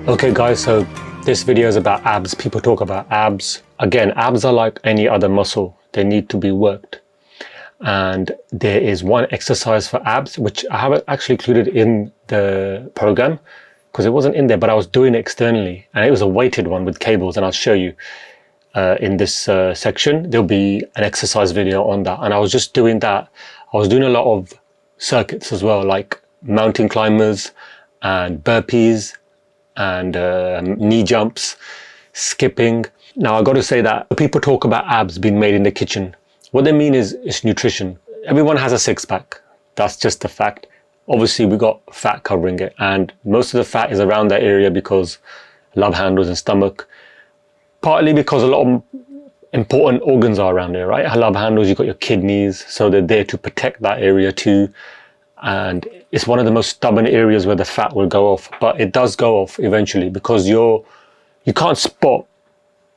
Okay guys, so this video is about abs. People talk about abs. Again, abs are like any other muscle. They need to be worked. And there is one exercise for abs, which I haven't actually included in the program because it wasn't in there, but I was doing it externally. And it was a weighted one with cables, and I'll show you in this section. There'll be an exercise video on that. And I was just doing that. I was doing a lot of circuits as well, like mountain climbers and burpees and knee jumps, skipping. Now I got to say that people talk about abs being made in the kitchen. What they mean is it's nutrition. Everyone has a six-pack. That's just a fact. Obviously we got fat covering it, and most of the fat is around that area because love handles and stomach. Partly because a lot of important organs are around there, right? Love handles, you've got your kidneys, so they're there to protect that area too. And it's one of the most stubborn areas where the fat will go off, but it does go off eventually because you can't spot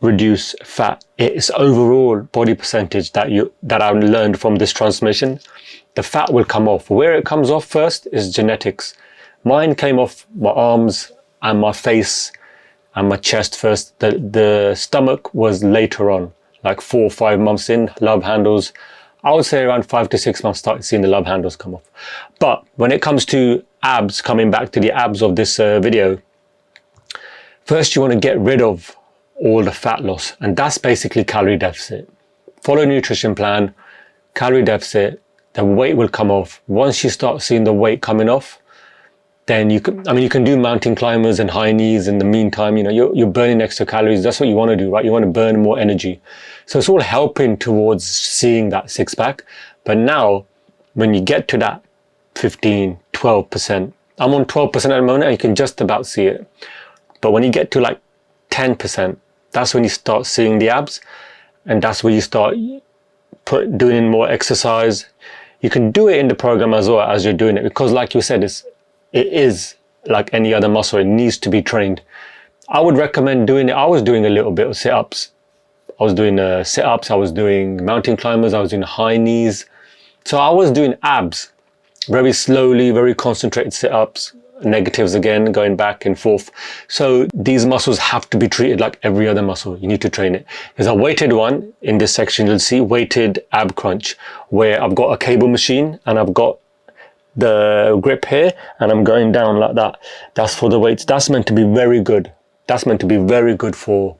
reduce fat. It's overall body percentage that I learned from this transformation. The fat will come off. Where it comes off first is genetics. Mine came off my arms and my face and my chest first. The stomach was later on, like 4 or 5 months in. Love handles, I would say around 5 to 6 months started seeing the love handles come off. But when it comes to abs, coming back to the abs of this video, first you want to get rid of all the fat loss, and that's basically calorie deficit. Follow a nutrition plan, calorie deficit, the weight will come off. Once you start seeing the weight coming off, then you can do mountain climbers and high knees in the meantime. You're burning extra calories. That's what you want to do, right? You want to burn more energy. So it's all helping towards seeing that six-pack. But now, when you get to that 15, 12%, I'm on 12% at the moment, and you can just about see it. But when you get to like 10%, that's when you start seeing the abs, and that's where you start doing in more exercise. You can do it in the program as well as you're doing it, because like you said, it is like any other muscle. It needs to be trained. I would recommend doing it. I was doing a little bit of sit-ups. I was doing sit-ups. I was doing mountain climbers. I was doing high knees. So I was doing abs very slowly, very concentrated sit-ups, negatives again, going back and forth. So these muscles have to be treated like every other muscle. You need to train it. There's a weighted one in this section. You'll see weighted ab crunch, where I've got a cable machine and I've got the grip here and I'm going down like that. That's for the weights. That's meant to be very good. That's meant to be very good for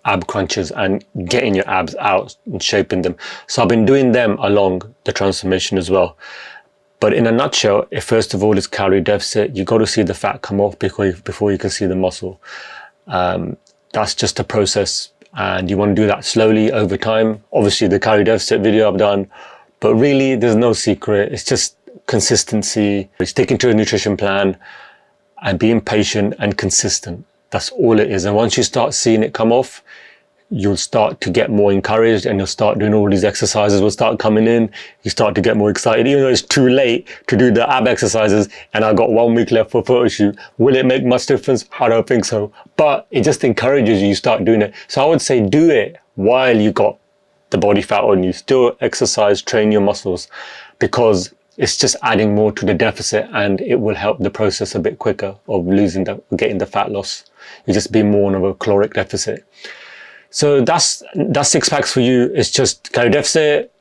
ab crunches and getting your abs out and shaping them. So I've been doing them along the transformation as well. But in a nutshell, first of all, it's calorie deficit. You got to see the fat come off before you can see the muscle. That's just a process, and you want to do that slowly over time. Obviously the calorie deficit video I've done, but really there's no secret. It's just consistency, sticking to a nutrition plan and being patient and consistent. That's all it is. And once you start seeing it come off, you'll start to get more encouraged, and you'll start doing all these exercises will start coming in. You start to get more excited, even though it's too late to do the ab exercises and I've got 1 week left for photo shoot. Will it make much difference? I don't think so. But it just encourages you, start doing it. So I would say do it while you got the body fat on you. Still exercise, train your muscles, because it's just adding more to the deficit, and it will help the process a bit quicker of getting the fat loss. You just be more of a caloric deficit. So that's six packs for you. It's just calorie deficit,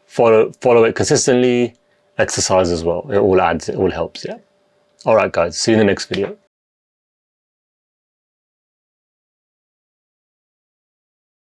follow it consistently, exercise as well. It all adds, it all helps, yeah. All right guys, see you in the next video.